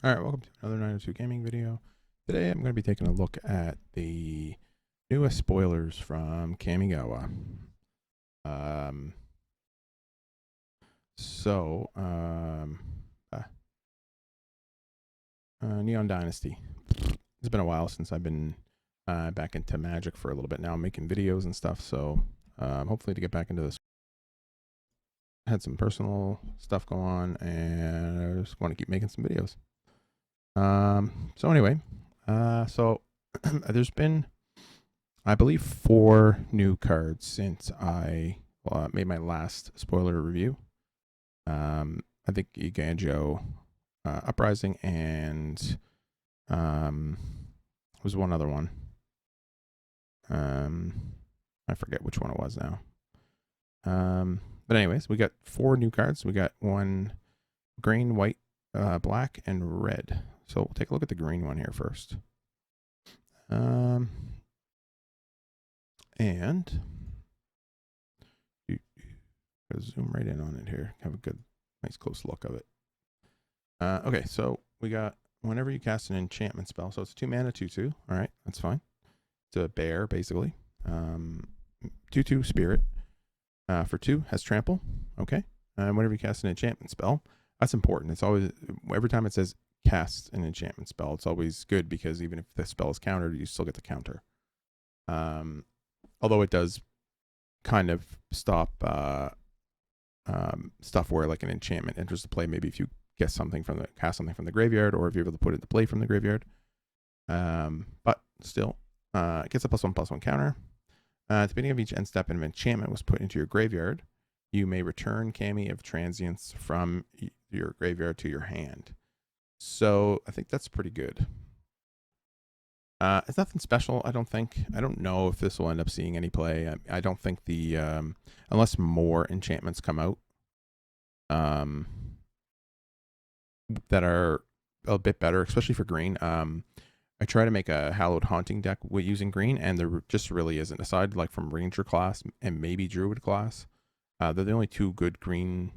All right, welcome to another 902 gaming video. Today I'm going to be taking a look at the newest spoilers from Kamigawa. Um, so, um, uh, Neon Dynasty. It's been a while since I've been back into Magic for a little bit now. I'm making videos and stuff, so hopefully to get back into this. I had some personal stuff go on, and I just want to keep making some videos. So anyway, there's been, I believe, 4 new cards since I made my last spoiler review. I think Iganjo Uprising and was one other one. I forget which one it was now. But anyways, we got 4 new cards. We got one green, white, black, and red. So we'll take a look at the green one here first. And zoom right in on it here. Have a good, nice close look of it. Okay, so we got whenever you cast an enchantment spell, so it's a 2 mana 2/2. All right, that's fine. It's a bear basically. 2/2 spirit. For 2 has trample. Okay, and whenever you cast an enchantment spell, that's important. It's always, every time it says cast an enchantment spell, it's always good because even if the spell is countered, you still get the counter. Although it does kind of stop stuff where like an enchantment enters the play. Maybe if you get something from cast something from the graveyard, or if you're able to put it into play from the graveyard. But still, it gets a +1/+1 counter. At the beginning of each end step, an enchantment was put into your graveyard. You may return Kami of Transience from your graveyard to your hand. So I think that's pretty good. It's nothing special, I don't think. I don't know if this will end up seeing any play. I don't think the unless more enchantments come out that are a bit better, especially for green. I try to make a Hallowed Haunting deck using green, and there just really isn't. Aside like from Ranger class and maybe Druid class, they're the only 2 good green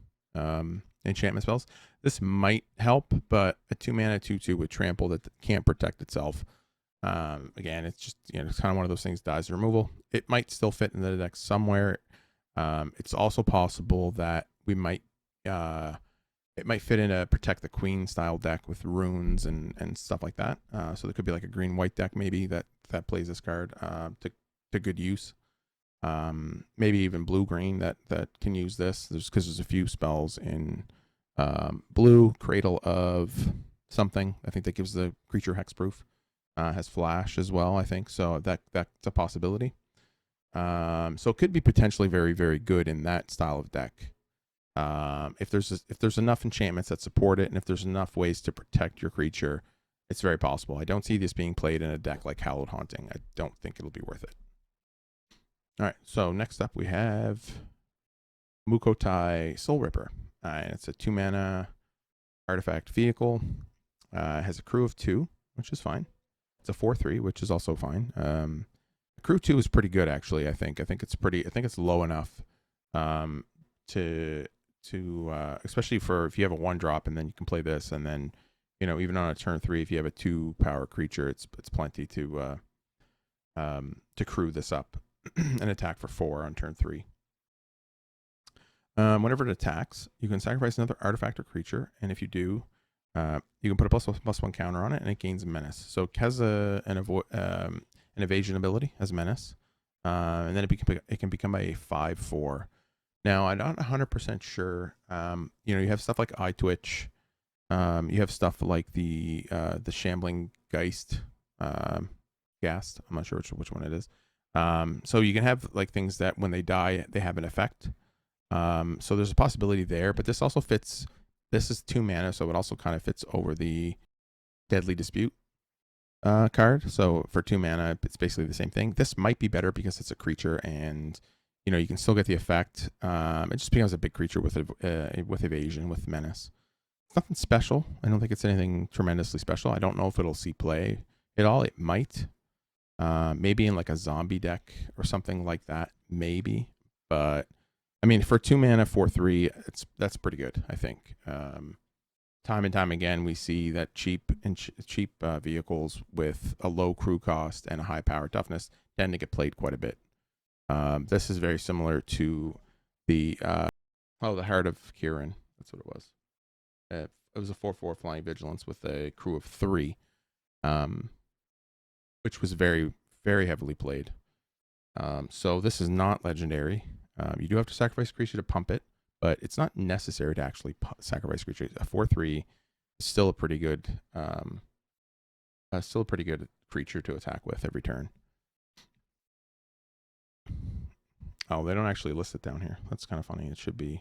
enchantment spells. This might help, but a 2 mana 2/2 with trample that can't protect itself. Again, it's just, it's kind of one of those things, dies removal. It might still fit in the deck somewhere. It's also possible that we might it might fit in a Protect the Queen style deck with runes and stuff like that. So there could be like a green white deck maybe that plays this card to good use. Maybe even blue green that can use this. Because there's a few spells in blue. Cradle of something, I think, that gives the creature hexproof. Has flash as well, I think. So that's a possibility. So it could be potentially very, very good in that style of deck. If there's enough enchantments that support it, and if there's enough ways to protect your creature, it's very possible. I don't see this being played in a deck like Hallowed Haunting. I don't think it'll be worth it. All right, so next up we have Mukotai Soul Ripper. It's a 2 mana artifact vehicle. It has a crew of 2, which is fine. It's a 4/3, which is also fine. Crew 2 is pretty good, actually. I think it's low enough to especially for if you have a 1-drop and then you can play this, and then even on a turn 3, if you have a 2-power creature, it's plenty to crew this up and attack for 4 on turn 3. Whenever it attacks, you can sacrifice another artifact or creature, and if you do, you can put a +1/+1 counter on it, and it gains a menace. So it has an evasion ability as menace, and then it can become a 5/4. Now, I'm not 100% sure. You have stuff like Eye Twitch. You have stuff like the Shambling Geist, Ghast. I'm not sure which one it is. So you can have like things that when they die, they have an effect. So there's a possibility there, but this also fits. This is 2 mana, so it also kind of fits over the Deadly Dispute card. So for 2 mana, it's basically the same thing. This might be better because it's a creature, and you can still get the effect. It just becomes a big creature with evasion, with menace. It's nothing special. I don't think it's anything tremendously special. I don't know if it'll see play at all. It might. Maybe in like a zombie deck or something like that. Maybe. But I mean, for 2 mana 4/3, that's pretty good, I think. time and time again, we see that cheap vehicles with a low crew cost and a high power toughness tend to get played quite a bit. This is very similar to the the Heart of Kirin. That's what it was. It was a 4/4 flying vigilance with a crew of 3, which was very, very heavily played. So this is not legendary. You do have to sacrifice a creature to pump it, but it's not necessary to actually sacrifice a creature. A 4/3 is still a pretty good, creature to attack with every turn. Oh, they don't actually list it down here. That's kind of funny. It should be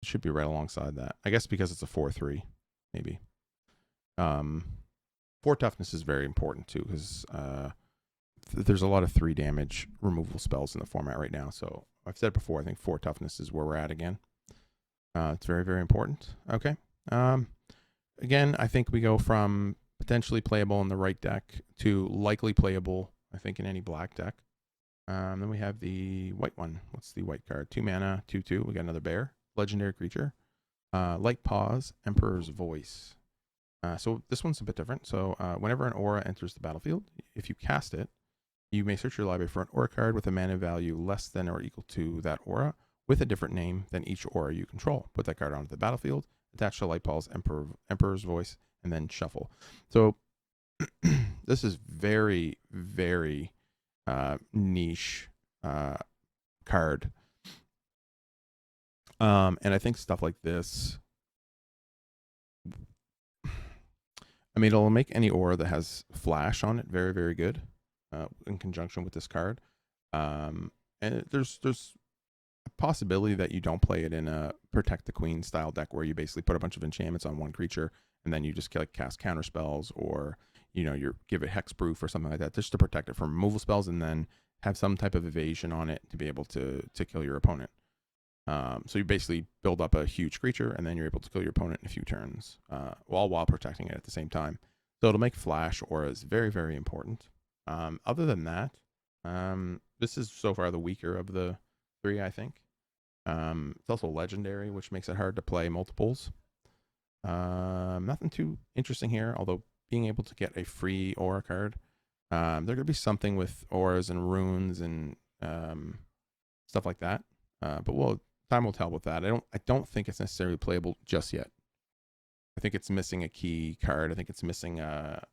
right alongside that. I guess because it's a 4/3, maybe. 4 toughness is very important too, because there's a lot of 3 damage removal spells in the format right now. So I've said before, I think 4 toughness is where we're at again. It's very, very important. Okay. Again, I think we go from potentially playable in the right deck to likely playable, I think, in any black deck. Then we have the white one. What's the white card? 2 mana, 2/2. We got another bear, legendary creature. Light Paws, Emperor's Voice. So this one's a bit different. So whenever an aura enters the battlefield, if you cast it, you may search your library for an aura card with a mana value less than or equal to that aura with a different name than each aura you control. Put that card onto the battlefield, attach to Light Paws, Emperor's Voice, and then shuffle. So this is very, very niche card. And I think stuff like this, I mean, it'll make any aura that has flash on it very, very good in conjunction with this card. And there's a possibility that you don't play it in a Protect the Queen style deck where you basically put a bunch of enchantments on one creature and then you just like cast counter spells, or you give it hexproof or something like that, just to protect it from removal spells, and then have some type of evasion on it to be able to kill your opponent. So you basically build up a huge creature and then you're able to kill your opponent in a few turns, while protecting it at the same time. So it'll make flash auras very, very important. Other than that, this is so far the weaker of the 3, I think. It's also legendary, which makes it hard to play multiples. Nothing too interesting here, although being able to get a free aura card. There could be something with auras and runes and stuff like that. But time will tell with that. I don't think it's necessarily playable just yet. I think it's missing a key card. I think it's missing a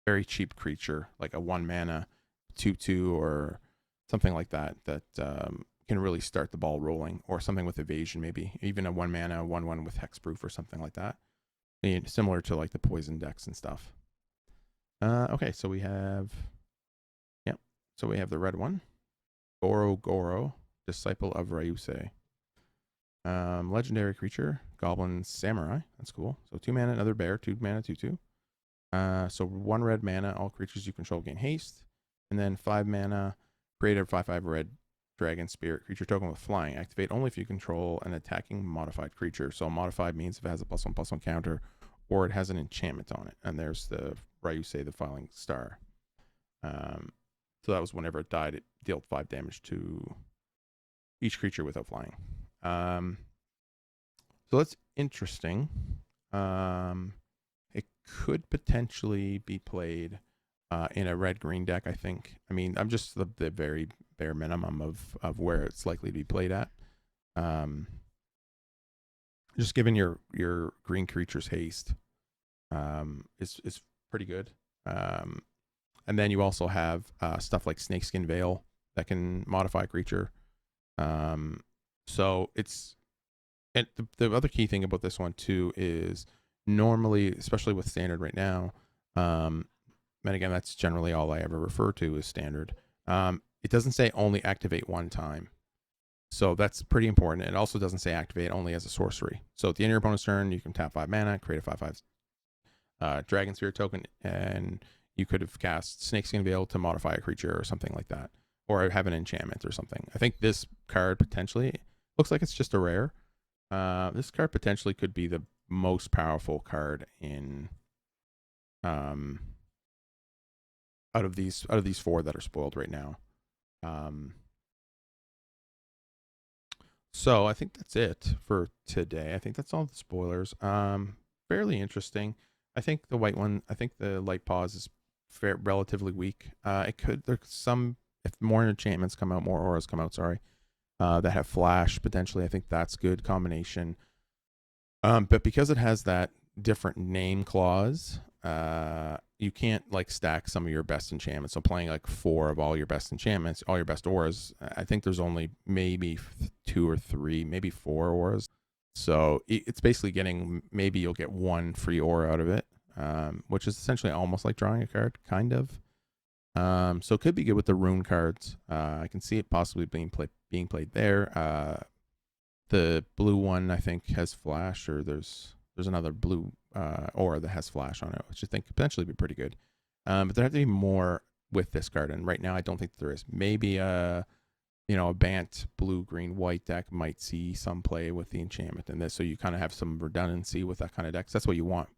very cheap creature, like a 1 mana 2/2 or something like that can really start the ball rolling, or something with evasion, maybe even a 1 mana 1/1 with hexproof or something like that, similar to like the poison decks and stuff. Okay, so we have the red one, Goro, Disciple of Ryuse. Legendary creature, Goblin Samurai. That's cool. So 2 mana, another bear, 2 mana, 2/2. So 1 red mana, all creatures you control gain haste. And then 5 mana, create a 5/5 red dragon spirit creature token with flying. Activate only if you control an attacking modified creature. So modified means if it has a +1/+1 counter, or it has an enchantment on it. And there's the Ryuse, the Filing Star. So that was whenever it died, it dealt 5 damage to each creature without flying. So that's interesting. It could potentially be played in a red-green deck, I think. I mean, I'm just the very bare minimum of where it's likely to be played at. Just given your green creature's haste is pretty good. And then you also have stuff like Snakeskin Veil that can modify a creature. So it's, and the other key thing about this one too is normally, especially with standard right now, and again, that's generally all I ever refer to as standard. It doesn't say only activate 1 time. So that's pretty important. It also doesn't say activate only as a sorcery. So at the end of your opponent's turn, you can tap 5 mana, create a 5/5 Dragon Spirit token, and you could have cast Snakeskin Veil to modify a creature or something like that, or have an enchantment or something. I think this card potentially looks like it's just a rare. This card potentially could be the most powerful card in out of these 4 that are spoiled right now. So I think that's it for today. I think that's all the spoilers. Fairly interesting. I think the white one. I think the light pause is relatively weak. It could there's some if more enchantments come out, more auras come out. Sorry, that have flash potentially. I think that's good combination. But because it has that different name clause, you can't like stack some of your best enchantments. So playing like 4 of all your best enchantments, all your best auras, I think there's only maybe 2 or 3, maybe 4 auras. So it's basically getting, maybe you'll get 1 free aura out of it, which is essentially almost like drawing a card, kind of. So it could be good with the rune cards. I can see it possibly being played there. The blue one I think has flash, or there's another blue aura that has flash on it, which I think could potentially be pretty good. But there have to be more with this card, and right now I don't think there is. Maybe a Bant blue, green, white deck might see some play with the enchantment in this, so you kind of have some redundancy with that kind of decks. That's what you want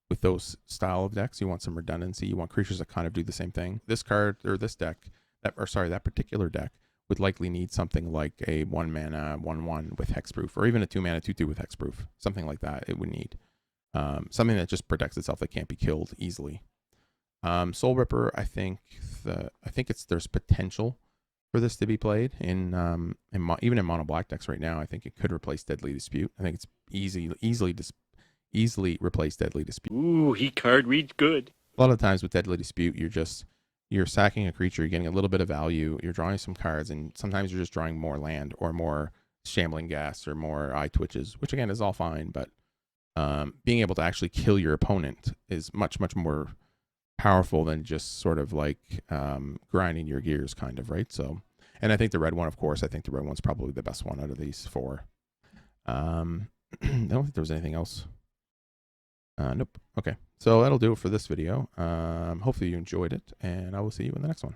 with those style of decks. You want some redundancy. You want creatures that kind of do the same thing. This card or this deck, that particular deck would likely need something like a 1 mana 1/1 with hexproof, or even a 2 mana 2/2 with hexproof, something like that. It would need something that just protects itself, that can't be killed easily. Soul Ripper, I think there's potential for this to be played in even in mono black decks right now. I think it could replace Deadly Dispute. I think it's easily replace Deadly Dispute. Ooh, he card reads good. A lot of times with Deadly Dispute, you're sacking a creature, you're getting a little bit of value, you're drawing some cards, and sometimes you're just drawing more land or more Shambling Gas or more Eye Twitches, which again is all fine, but being able to actually kill your opponent is much, much more powerful than just sort of like grinding your gears, kind of, right? So, and I think the red one, of course, I think the red one's probably the best one out of these 4. I don't think there was anything else. Nope. Okay. So that'll do it for this video. Hopefully you enjoyed it, and I will see you in the next one.